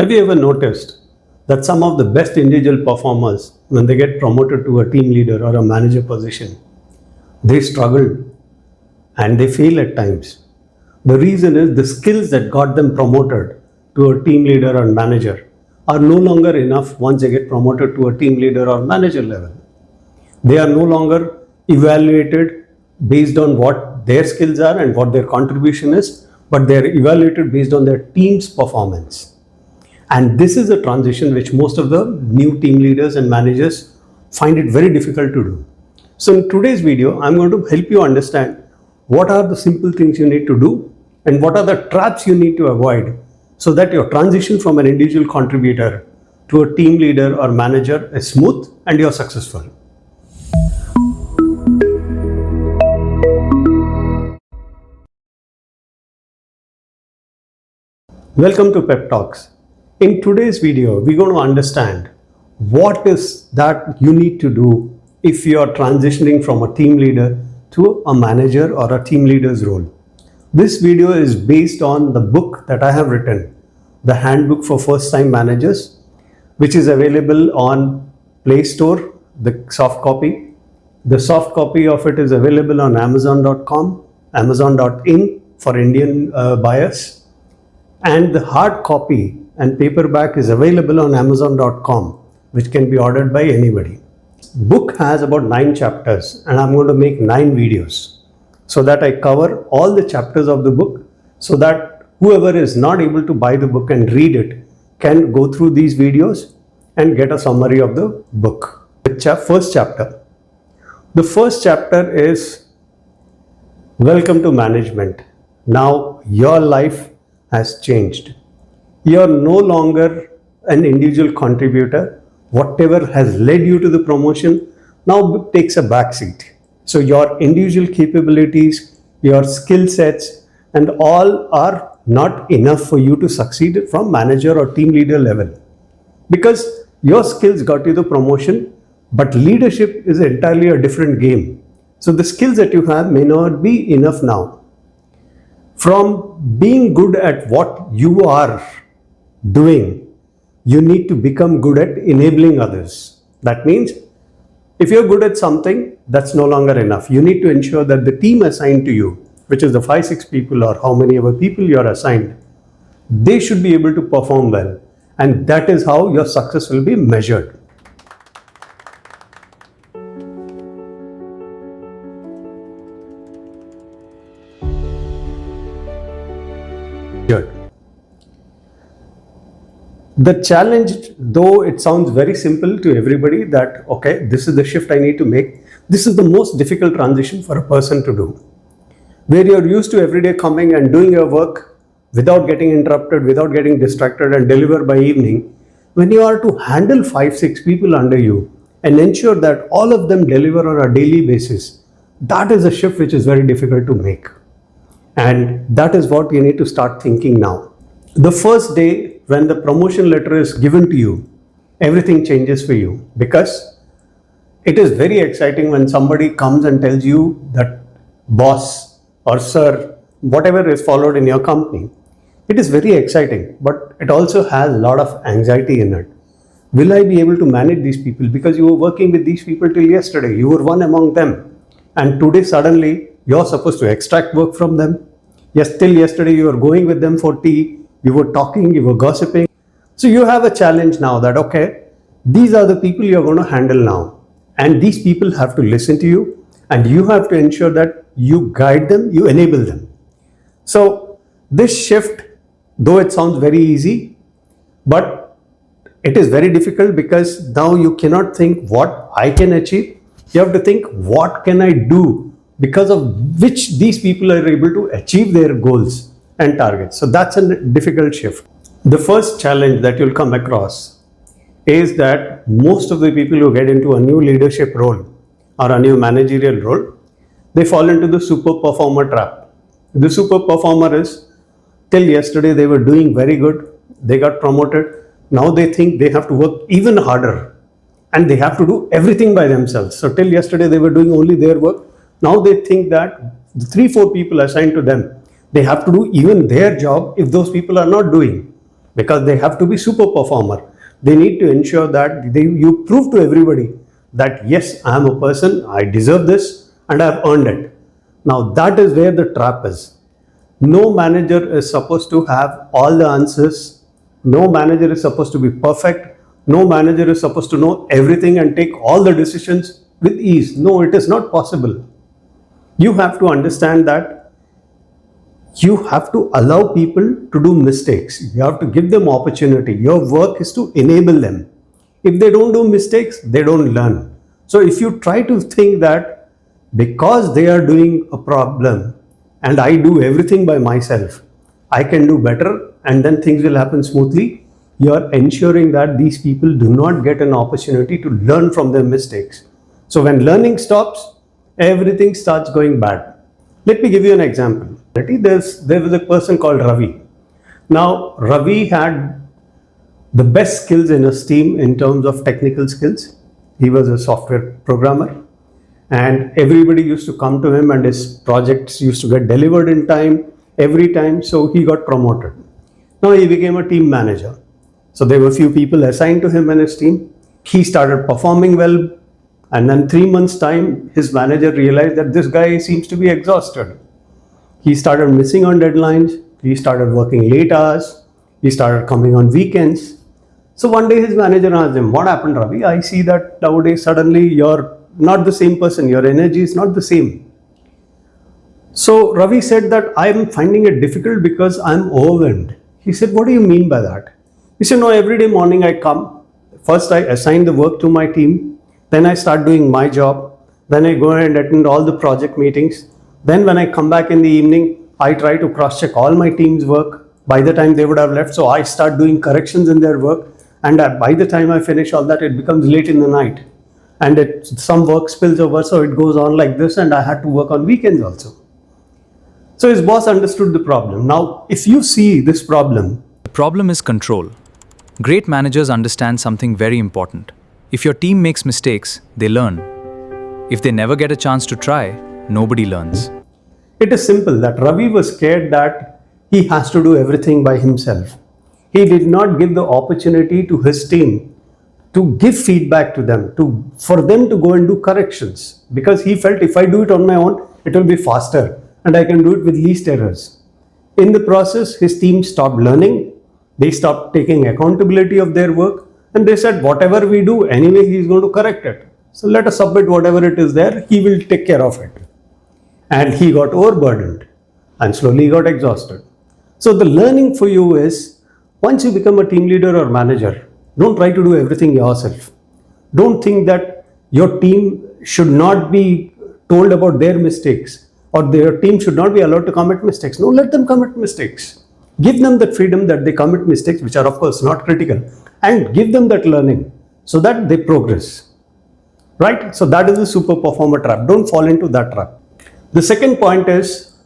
Have you ever noticed that some of the best individual performers, when they get promoted to a team leader or a manager position, they struggle and they fail at times? The reason is the skills that got them promoted to a team leader or manager are no longer enough once they get promoted to a team leader or manager level. They are no longer evaluated based on what their skills are and what their contribution is, but they are evaluated based on their team's performance. And this is a transition which most of the new team leaders and managers find it very difficult to do. So in today's video, I'm going to help you understand what are the simple things you need to do and what are the traps you need to avoid so that your transition from an individual contributor to a team leader or manager is smooth and you're successful. Welcome to Pep Talks. In today's video, we're going to understand what is that you need to do if you are transitioning from a team leader to a manager or a team leader's role. This video is based on the book that I have written, The Handbook for First-Time Managers, which is available on Play Store, the soft copy. The soft copy of it is available on Amazon.com, Amazon.in for Indian buyers. And the hard copy and paperback is available on Amazon.com, which can be ordered by anybody. Book has about 9 chapters and I'm going to make 9 videos so that I cover all the chapters of the book so that whoever is not able to buy the book and read it can go through these videos and get a summary of the book. The first chapter. The first chapter is Welcome to Management. Now your life has changed. You are no longer an individual contributor. Whatever has led you to the promotion now takes a backseat. So your individual capabilities, your skill sets, and all are not enough for you to succeed from manager or team leader level. Because your skills got you the promotion, but leadership is entirely a different game. So the skills that you have may not be enough now. From being good at what you are doing, you need to become good at enabling others. That means if you're good at something, that's no longer enough. You need to ensure that the team assigned to you, which is the 5-6 people or how many ever people you're assigned, they should be able to perform well. And that is how your success will be measured. The challenge, though it sounds very simple to everybody that, okay, this is the shift I need to make. This is the most difficult transition for a person to do. Where you're used to every day coming and doing your work without getting interrupted, without getting distracted and deliver by evening. When you are to handle 5-6 people under you and ensure that all of them deliver on a daily basis, that is a shift which is very difficult to make. And that is what you need to start thinking now. The first day when the promotion letter is given to you, everything changes for you because it is very exciting when somebody comes and tells you that boss or sir, whatever is followed in your company. It is very exciting, but it also has a lot of anxiety in it. Will I be able to manage these people? Because you were working with these people till yesterday. You were one among them. And today suddenly you're supposed to extract work from them. Yes, till yesterday you were going with them for tea. You were talking, you were gossiping. So you have a challenge now that, okay, these are the people you're going to handle now. And these people have to listen to you and you have to ensure that you guide them, you enable them. So this shift, though it sounds very easy, but it is very difficult because now you cannot think what I can achieve. You have to think what can I do because of which these people are able to achieve their goals and targets. So that's a difficult shift. The first challenge that you'll come across is that most of the people who get into a new leadership role or a new managerial role, they fall into the super performer trap. The super performer is till yesterday they were doing very good, they got promoted, now they think they have to work even harder and they have to do everything by themselves. So till yesterday they were doing only their work, now they think that the 3-4 people assigned to them, they have to do even their job if those people are not doing. because they have to be super performer. They need to ensure that you prove to everybody that yes, I am a person, I deserve this and I have earned it. Now that is where the trap is. No manager is supposed to have all the answers. No manager is supposed to be perfect. No manager is supposed to know everything and take all the decisions with ease. No, it is not possible. You have to understand that you have to allow people to do mistakes. You have to give them opportunity. Your work is to enable them. If they don't do mistakes, they don't learn. So if you try to think that because they are doing a problem and I do everything by myself, I can do better and then things will happen smoothly, you are ensuring that these people do not get an opportunity to learn from their mistakes. So when learning stops, everything starts going bad. Let me give you an example. There was a person called Ravi. Now, Ravi had the best skills in his team in terms of technical skills. He was a software programmer and everybody used to come to him and his projects used to get delivered in time, every time. So he got promoted. Now he became a team manager. So there were a few people assigned to him and his team. He started performing well. And then 3 months time, his manager realized that this guy seems to be exhausted. He started missing on deadlines. He started working late hours. He started coming on weekends. So one day his manager asked him, what happened, Ravi? I see that nowadays suddenly you're not the same person. Your energy is not the same. So Ravi said that I'm finding it difficult because I'm overwhelmed. He said, what do you mean by that? He said, no, every day morning I come. First I assign the work to my team. Then I start doing my job. Then I go and attend all the project meetings. Then when I come back in the evening, I try to cross-check all my team's work by the time they would have left. So I start doing corrections in their work. And by the time I finish all that, it becomes late in the night. And some work spills over, so it goes on like this. And I had to work on weekends also. So his boss understood the problem. Now, if you see this problem, the problem is control. Great managers understand something very important. If your team makes mistakes, they learn. If they never get a chance to try, nobody learns. It is simple that Ravi was scared that he has to do everything by himself. He did not give the opportunity to his team to give feedback to them, for them to go and do corrections, because he felt if I do it on my own, it will be faster and I can do it with least errors. In the process, his team stopped learning. They stopped taking accountability of their work. And they said, whatever we do, anyway, he is going to correct it. So let us submit whatever it is there, he will take care of it. And he got overburdened and slowly got exhausted. So the learning for you is, once you become a team leader or manager, don't try to do everything yourself. Don't think that your team should not be told about their mistakes or their team should not be allowed to commit mistakes. No, let them commit mistakes. Give them that freedom that they commit mistakes, which are of course not critical, and give them that learning so that they progress. Right? So that is the super performer trap. Don't fall into that trap. The second point is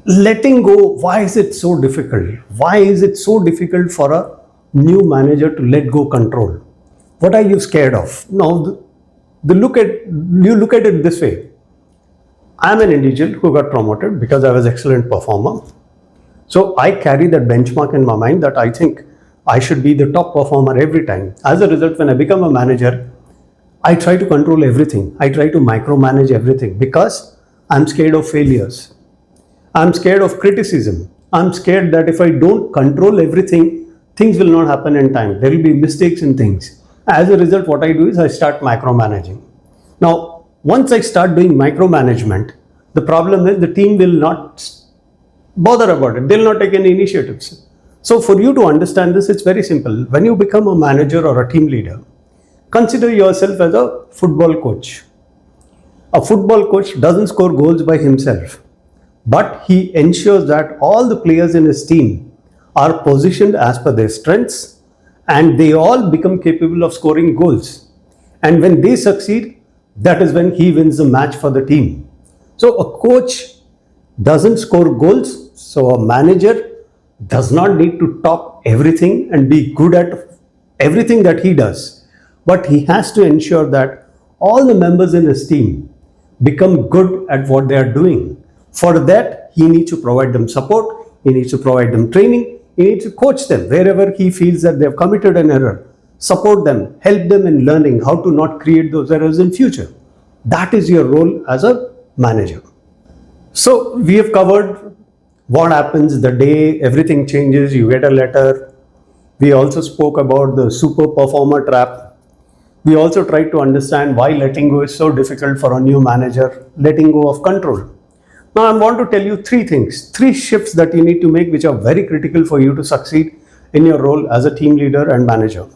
letting go. Why is it so difficult? Why is it so difficult for a new manager to let go control? What are you scared of? Now, you look at it this way. I am an individual who got promoted because I was an excellent performer. So I carry that benchmark in my mind that I think I should be the top performer every time. As a result, when I become a manager, I try to control everything. I try to micromanage everything because I'm scared of failures. I'm scared of criticism. I'm scared that if I don't control everything, things will not happen in time. There will be mistakes in things. As a result, what I do is I start micromanaging. Now, once I start doing micromanagement, the problem is the team will not bother about it. They'll not take any initiatives. So for you to understand this, it's very simple. When you become a manager or a team leader, consider yourself as a football coach. A football coach doesn't score goals by himself, but he ensures that all the players in his team are positioned as per their strengths and they all become capable of scoring goals. And when they succeed, that is when he wins the match for the team. So a coach doesn't score goals, so a manager does not need to top everything and be good at everything that he does. But he has to ensure that all the members in his team become good at what they are doing. For that, he needs to provide them support, he needs to provide them training, You need to coach them wherever he feels that they've committed an error. Support them, help them in learning how to not create those errors in future. That is your role as a manager. So we have covered what happens the day everything changes, you get a letter. We also spoke about the super performer trap. We also tried to understand why letting go is so difficult for a new manager, letting go of control. Now I want to tell you three things, three shifts that you need to make which are very critical for you to succeed in your role as a team leader and manager.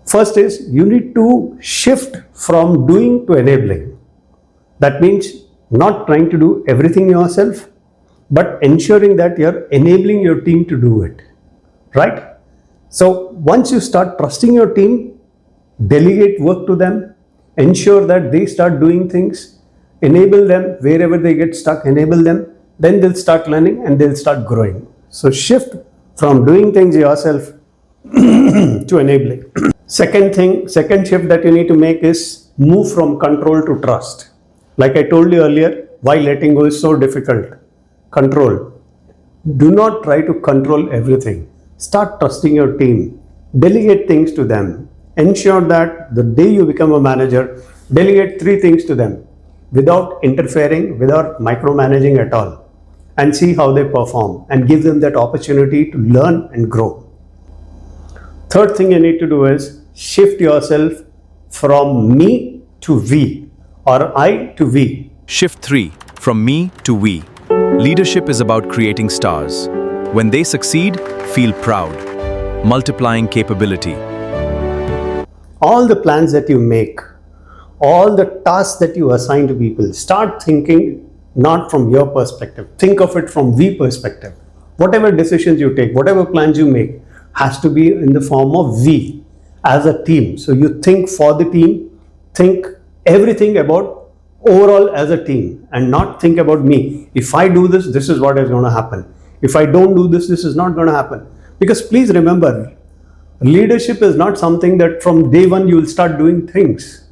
First is you need to shift from doing to enabling. That means not trying to do everything yourself, but ensuring that you're enabling your team to do it, right? So once you start trusting your team, delegate work to them, ensure that they start doing things, enable them wherever they get stuck, enable them, then they'll start learning and they'll start growing. So shift from doing things yourself to enabling. Second shift that you need to make is move from control to trust. Like I told you earlier, why letting go is so difficult. Control. Do not try to control everything. Start trusting your team. Delegate things to them. Ensure that the day you become a manager, delegate three things to them without interfering, without micromanaging at all, and see how they perform and give them that opportunity to learn and grow. Third thing you need to do is shift yourself from me to we or I to we. Shift 3, from me to we. Leadership is about creating stars. When they succeed, feel proud. Multiplying capability. All the plans that you make, all the tasks that you assign to people, start thinking not from your perspective. Think of it from we perspective. Whatever decisions you take, whatever plans you make, has to be in the form of we as a team. So you think for the team, think everything about overall as a team and not think about me. If I do this, this is what is going to happen. If I don't do this, this is not going to happen. Because please remember, leadership is not something that from day one you will start doing things.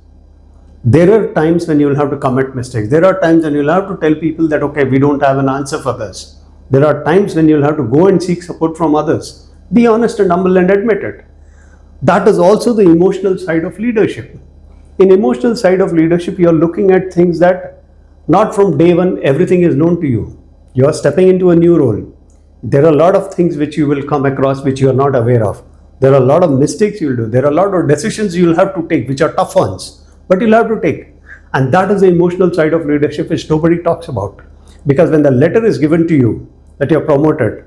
There are times when you will have to commit mistakes. There are times when you will have to tell people that, okay, we don't have an answer for this. There are times when you will have to go and seek support from others. Be honest and humble and admit it. That is also the emotional side of leadership. In emotional side of leadership, you are looking at things that not from day one everything is known to you. You are stepping into a new role. There are a lot of things which you will come across which you are not aware of. There are a lot of mistakes you will do. There are a lot of decisions you will have to take which are tough ones, but you'll have to take. And that is the emotional side of leadership which nobody talks about. Because when the letter is given to you that you're promoted,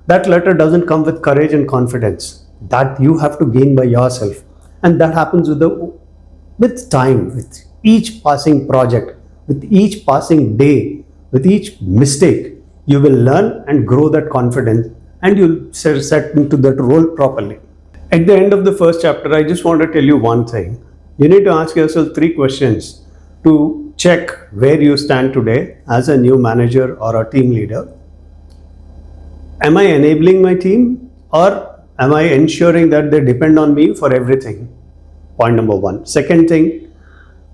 that letter doesn't come with courage and confidence. That you have to gain by yourself. And that happens with time, with each passing project, with each passing day, with each mistake, you will learn and grow that confidence and you'll set into that role properly. At the end of the first chapter, I just want to tell you one thing. You need to ask yourself three questions to check where you stand today as a new manager or a team leader. Am I enabling my team or am I ensuring that they depend on me for everything? Point number one. Second thing,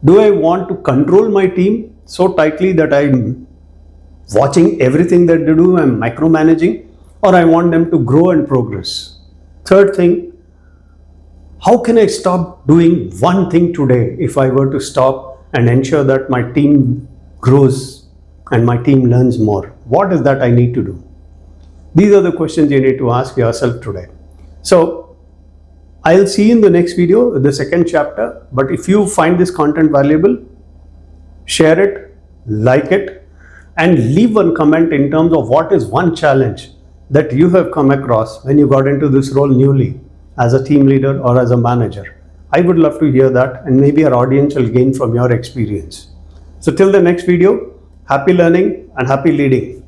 do I want to control my team so tightly that I'm watching everything that they do, I'm micromanaging, or I want them to grow and progress? Third thing, how can I stop doing one thing today if I were to stop and ensure that my team grows and my team learns more? What is that I need to do? These are the questions you need to ask yourself today. So I'll see you in the next video, the second chapter. But if you find this content valuable, share it, like it, and leave one comment in terms of what is one challenge that you have come across when you got into this role newly as a team leader or as a manager. I would love to hear that, and maybe our audience will gain from your experience. So till the next video, happy learning and happy leading.